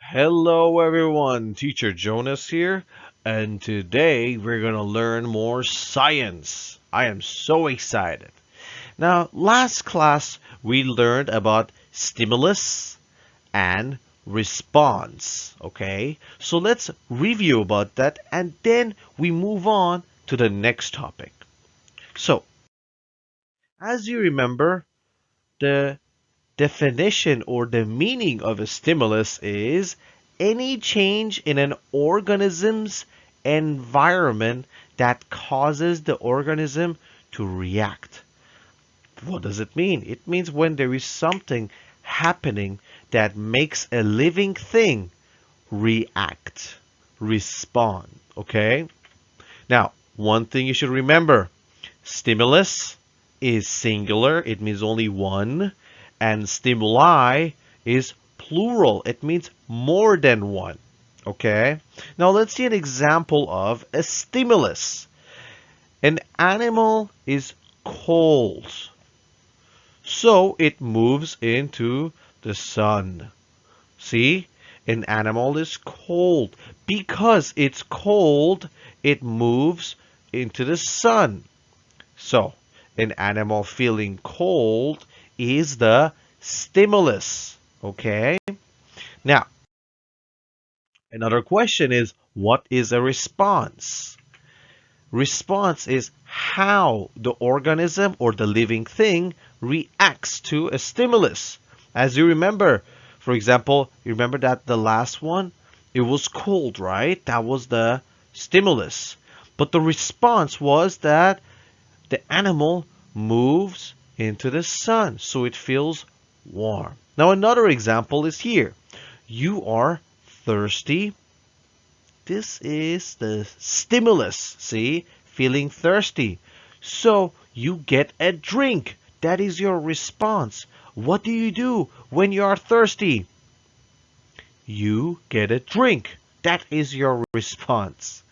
Hello everyone, Teacher Jonas here, and today we're going to learn more science. I am so excited. Now, last class we learned about stimulus and response, okay? So let's review about that and then we move on to the next topic. So, as you remember, the definition or the meaning of a stimulus is any change in an organism's environment that causes the organism to react. What does it mean? It means when there is something happening that makes a living thing react, respond. Okay? Now, one thing you should remember, stimulus is singular, it means only one, and stimuli is plural, it means more than one. Okay? Now let's see an example of a stimulus. An animal is cold, so it moves into the sun. See? An animal is cold. Because it's cold, it moves into the sun. So, an animal feeling cold is the stimulus. Okay? Now, another question is, what is a response? Response is how the organism or the living thing reacts to a stimulus. As you remember, for example, you remember that the last one, it was cold, right? That was the stimulus. But the response was that the animal moves into the sun, so it feels warm. Now another example is here. You are thirsty. This is the stimulus, see? Feeling thirsty. So you get a drink. That is your response. What do you do when you are thirsty? You get a drink. That is your response.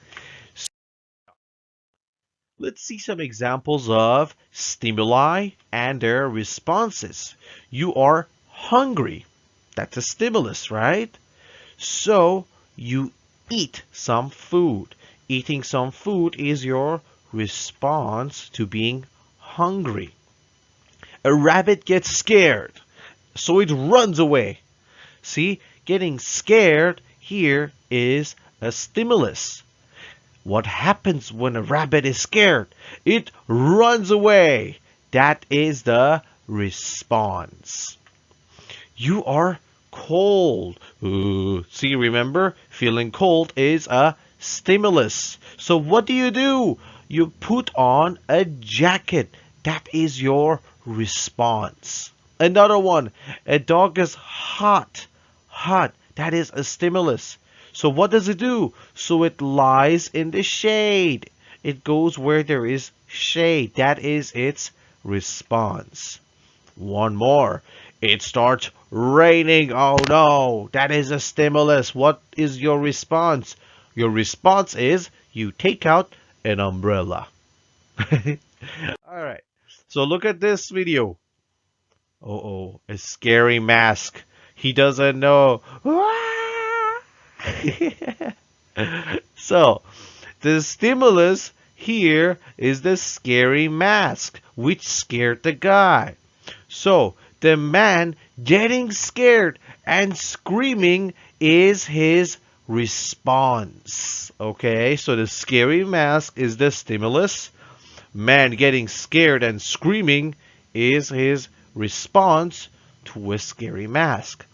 Let's see some examples of stimuli and their responses. You are hungry. That's a stimulus, right? So you eat some food. Eating some food is your response to being hungry. A rabbit gets scared, so it runs away. See, getting scared here is a stimulus. What happens when a rabbit is scared? It runs away. That is the response. You are cold. See, remember, feeling cold is a stimulus. So what do? You put on a jacket. That is your response. Another one, a dog is hot. Hot, that is a stimulus. So what does it do? So it lies in the shade. It goes where there is shade. That is its response. One more. It starts raining. Oh no, that is a stimulus. What is your response? Your response is you take out an umbrella. Alright, so look at this video. Oh, a scary mask. He doesn't know. So, the stimulus here is the scary mask, which scared the guy. So, the man getting scared and screaming is his response. Okay, so the scary mask is the stimulus. Man getting scared and screaming is his response to a scary mask.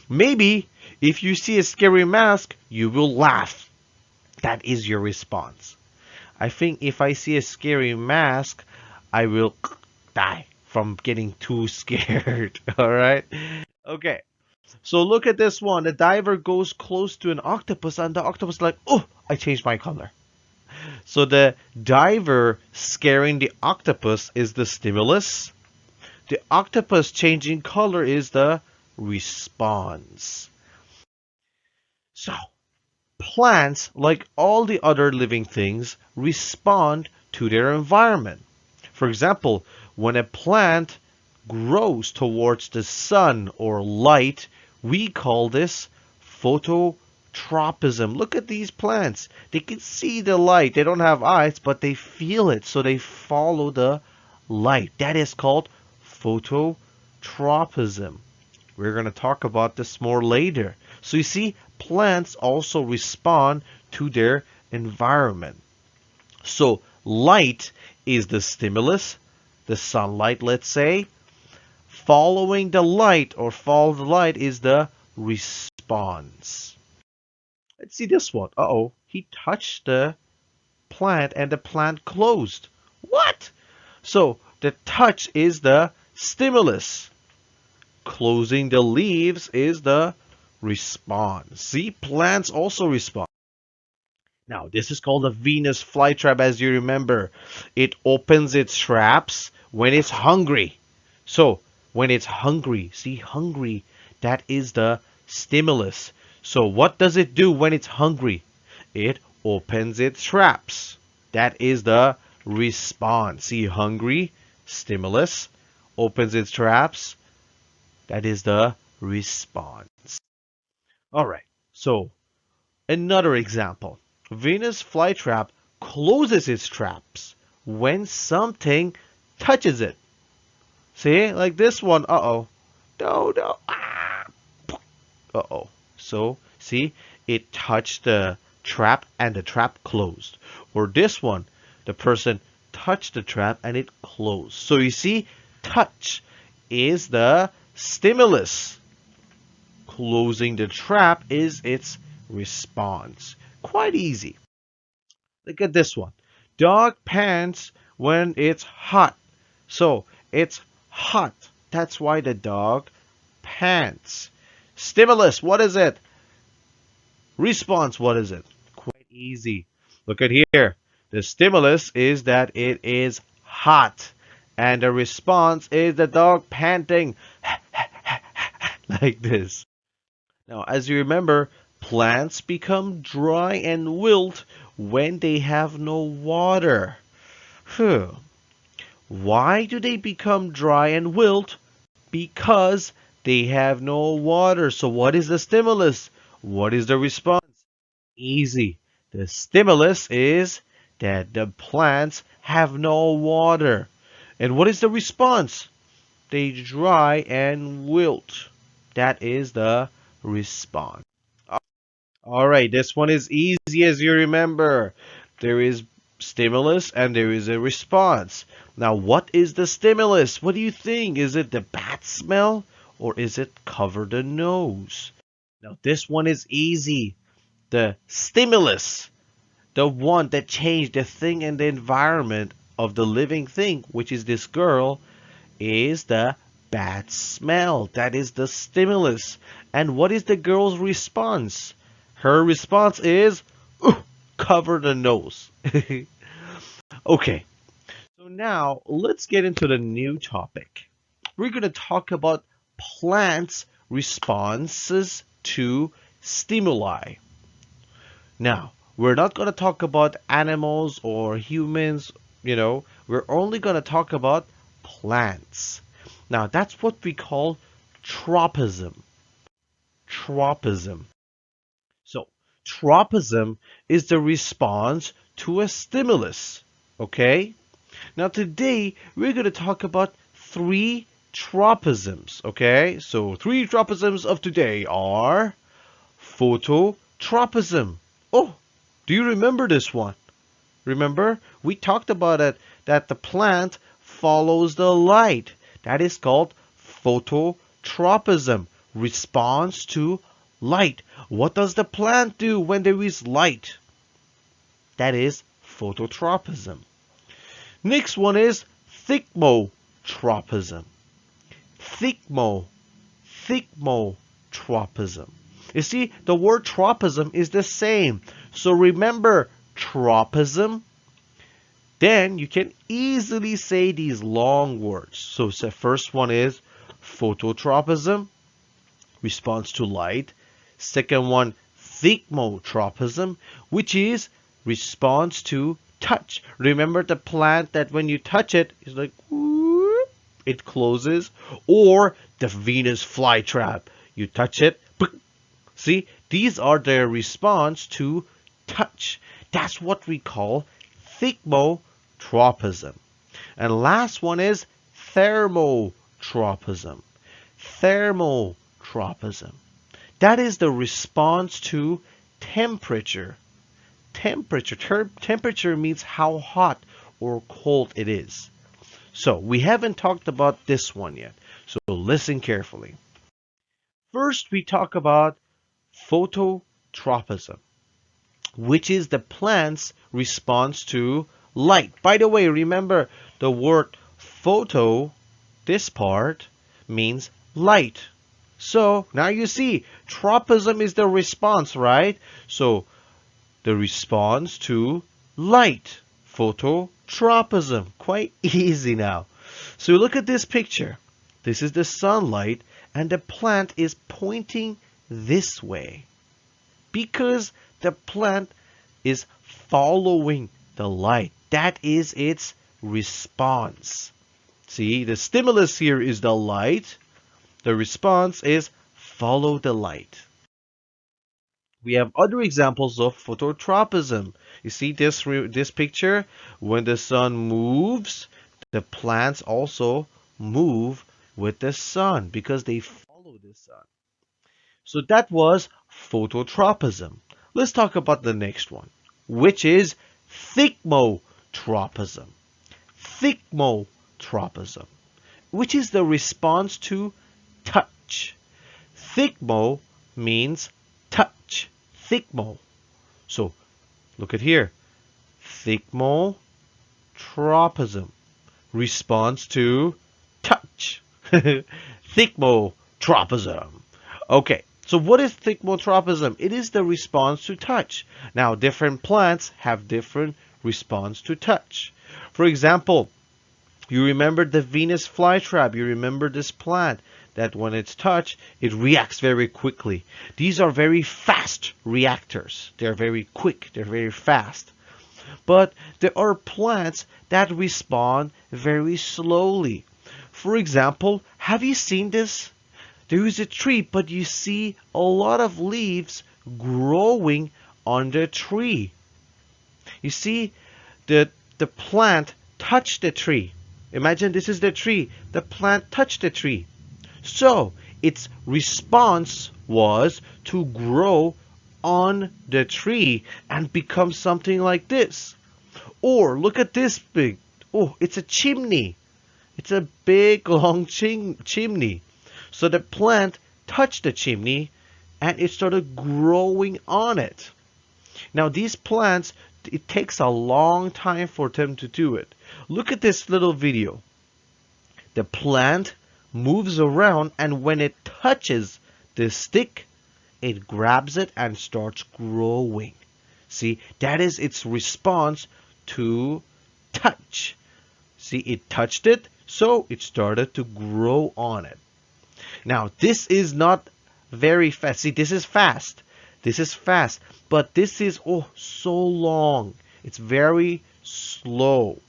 Maybe if you see a scary mask, you will laugh. That is your response. I think if I see a scary mask, I will die from getting too scared. All right? Okay. So look at this one. The diver goes close to an octopus and the octopus is like, "Oh, I changed my color." So the diver scaring the octopus is the stimulus. The octopus changing color is the response. So, plants, like all the other living things, respond to their environment. For example, when a plant grows towards the sun or light, we call this phototropism. Look at these plants. They can see the light. They don't have eyes, but they feel it, so they follow the light. That is called phototropism. We're going to talk about this more later. So you see, plants also respond to their environment. So light is the stimulus, the sunlight, let's say. Following the light or follow the light is the response. Let's see this one. Uh-oh, he touched the plant and the plant closed. What? So the touch is the stimulus. Closing the leaves is the response. See, plants also respond. Now, this is called a Venus flytrap, as you remember. It opens its traps when it's hungry. So, when it's hungry, see, hungry, that is the stimulus. So, what does it do when it's hungry? It opens its traps. That is the response. See, hungry, stimulus, opens its traps. That is the response. All right, so another example. Venus flytrap closes its traps when something touches it. See, like this one. Uh-oh. No, no. Ah. Uh-oh. So, see, it touched the trap and the trap closed. Or this one, the person touched the trap and it closed. So you see, touch is the stimulus. Closing the trap is its response. Quite easy. Look at this one. Dog pants when it's hot. So it's hot. That's why the dog pants. Stimulus, what is it? Response, what is it? Quite easy. Look at here. The stimulus is that it is hot. And the response is the dog panting like this. Now, as you remember, plants become dry and wilt when they have no water. Why do they become dry and wilt? Because they have no water. So what is the stimulus? What is the response? Easy. The stimulus is that the plants have no water. And what is the response? They dry and wilt. That is the response. All right, this one is easy as you remember. There is stimulus and there is a response. Now, what is the stimulus? What do you think? Is it the bad smell or is it cover the nose? Now, this one is easy. The stimulus, the one that changed the thing and the environment of the living thing, which is this girl, is the bad smell. That is the stimulus. And what is the girl's response? Her response is cover the nose. Okay, so now let's get into the new topic. We're going to talk about plants' responses to stimuli. Now, we're not going to talk about animals or humans, we're only going to talk about plants. Now, that's what we call tropism. Tropism. So, tropism is the response to a stimulus. Okay? Now, today, we're going to talk about 3 tropisms. Okay? So, 3 tropisms of today are phototropism. Oh, do you remember this one? Remember? We talked about it, that the plant follows the light. That is called phototropism, response to light. What does the plant do when there is light? That is phototropism. Next one is thigmotropism. Thigmotropism. You see, the word tropism is the same. So remember tropism. Then you can easily say these long words. So the first one is phototropism, response to light. Second one, thigmotropism, which is response to touch. Remember the plant that when you touch it, it's like whoop, it closes. Or the Venus flytrap. You touch it, See, these are their response to touch. That's what we call thigmotropism. And last one is thermotropism. Thermotropism. That is the response to temperature. Temperature means how hot or cold it is. So we haven't talked about this one yet. So listen carefully. First, we talk about phototropism, which is the plant's response to light. By the way, remember the word photo, this part, means light. So now you see, tropism is the response, right? So the response to light, phototropism. Quite easy now. So look at this picture. This is the sunlight, and the plant is pointing this way because the plant is following the light. That is its response. See, the stimulus here is the light. The response is follow the light. We have other examples of phototropism. You see this picture? When the sun moves, the plants also move with the sun because they follow the sun. So that was phototropism. Let's talk about the next one, which is thigmotropism. Thigmotropism, which is the response to touch. Thigmo means touch. Thigmo. So look at here. Thigmotropism. Response to touch. Thigmotropism. Okay, so what is thigmotropism? It is the response to touch. Now, different plants have different response to touch. For example, you remember the Venus flytrap. You remember this plant that when it's touched, it reacts very quickly. These are very fast reactors. They're very quick. They're very fast. But there are plants that respond very slowly. For example, have you seen this? There is a tree, but you see a lot of leaves growing on the tree. You see, the plant touched the tree. Imagine this is the tree. The plant touched the tree. So its response was to grow on the tree and become something like this. Or look at this big. Oh, it's a chimney. It's a big long chimney. So the plant touched the chimney and it started growing on it. Now these plants, it takes a long time for them to do it. Look at this little video. The plant moves around, and when it touches the stick, it grabs it and starts growing. See, that is its response to touch. See, it touched it, so it started to grow on it. Now, this is not very fast. See, this is fast. This is fast, but this is, oh, so long. It's very slow.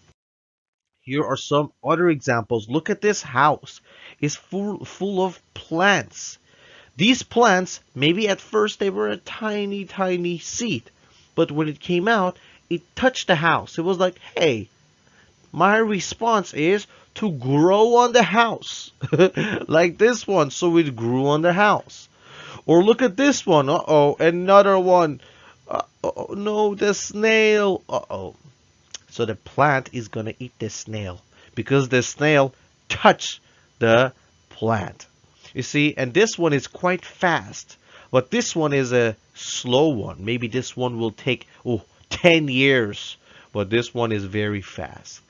Here are some other examples. Look at this house. It's full of plants. These plants, maybe at first they were a tiny, tiny seed. But when it came out, it touched the house. It was like, hey, my response is to grow on the house. Like this one. So it grew on the house. Or look at this one. Uh-oh, another one. Uh-oh, no, the snail. Uh-oh. So the plant is going to eat the snail because the snail touched the plant. You see, and this one is quite fast, but this one is a slow one. Maybe this one will take 10 years, but this one is very fast.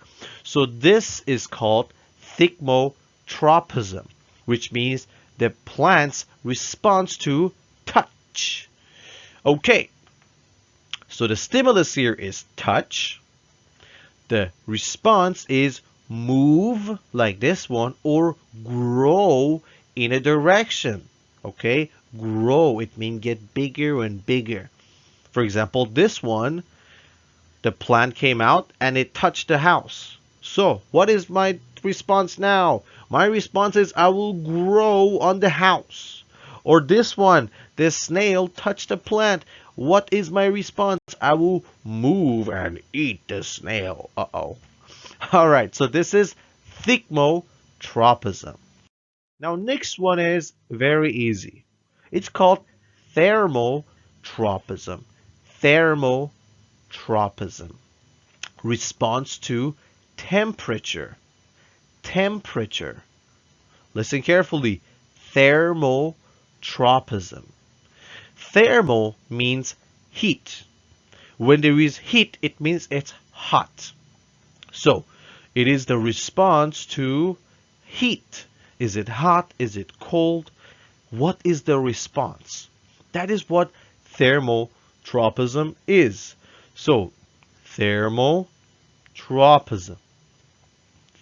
So this is called thigmotropism, which means the plant's response to touch. Okay, so the stimulus here is touch. The response is move like this one or grow in a direction. Okay, grow, it means get bigger and bigger. For example, this one, the plant came out and it touched the house. So what is my response now? My response is I will grow on the house. Or this one, this snail touched a plant. What is my response? I will move and eat the snail. Uh-oh. All right, so this is thigmotropism. Now, next one is very easy. It's called thermotropism. Thermotropism. Response to temperature. Temperature. Listen carefully. Thermotropism. Thermo means heat. When there is heat, it means it's hot. So, it is the response to heat. Is it hot? Is it cold? What is the response? That is what thermotropism is. So, thermotropism.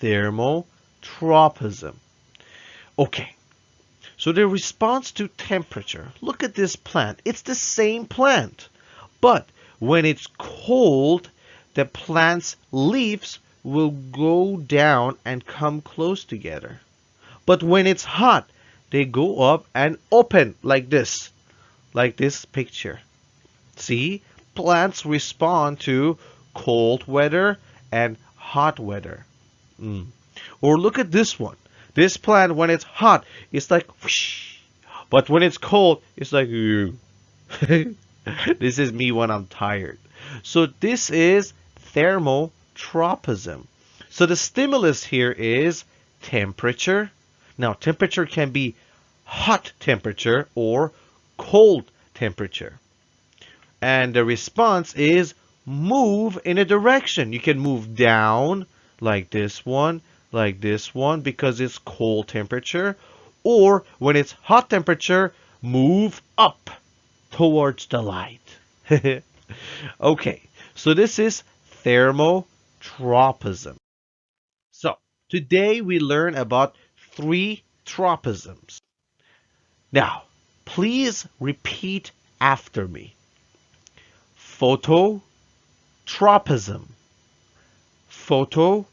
Thermotropism. Okay. So the response to temperature. Look at this plant. It's the same plant. But when it's cold, the plant's leaves will go down and come close together. But when it's hot, they go up and open like this picture. See, plants respond to cold weather and hot weather. Or look at this one. This plant, when it's hot, it's like whoosh. But when it's cold, it's like this is me when I'm tired. So this is thermotropism. So the stimulus here is temperature. Now, temperature can be hot temperature or cold temperature. And the response is move in a direction. You can move down like this one, because it's cold temperature. Or when it's hot temperature, move up towards the light. Okay, so this is thermotropism. So today we learn about 3 tropisms. Now, please repeat after me. Phototropism. Phototropism.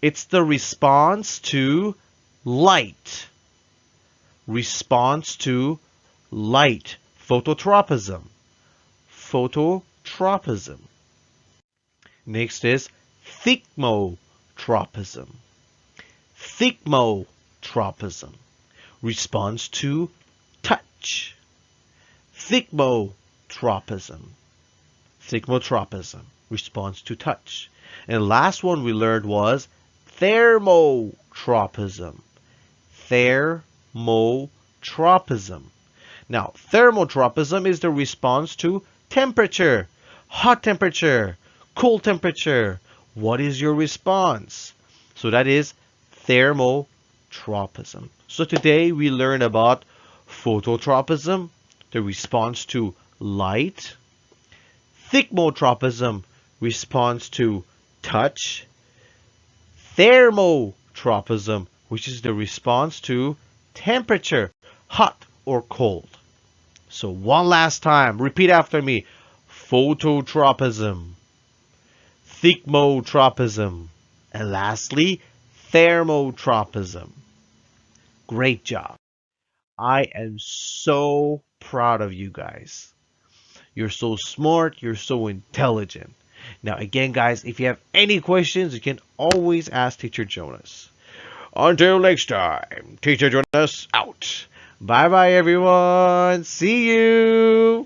It's the response to light. Response to light. Phototropism. Phototropism. Next is thigmotropism. Thigmotropism. Response to touch. Thigmotropism. Thigmotropism. Response to touch. And last one we learned was thermotropism. Thermotropism. Now, thermotropism is the response to temperature. Hot temperature. Cold temperature. What is your response? So that is thermotropism. So today we learn about phototropism, the response to light. Thigmotropism, response to touch. Thermotropism, which is the response to temperature, hot or cold. So one last time, repeat after me. Phototropism, thigmotropism, and lastly, thermotropism. Great job. I am so proud of you guys. You're so smart, you're so intelligent. Now again, guys, if you have any questions, you can always ask Teacher Jonas. Until next time, Teacher Jonas out. Bye bye everyone. See you.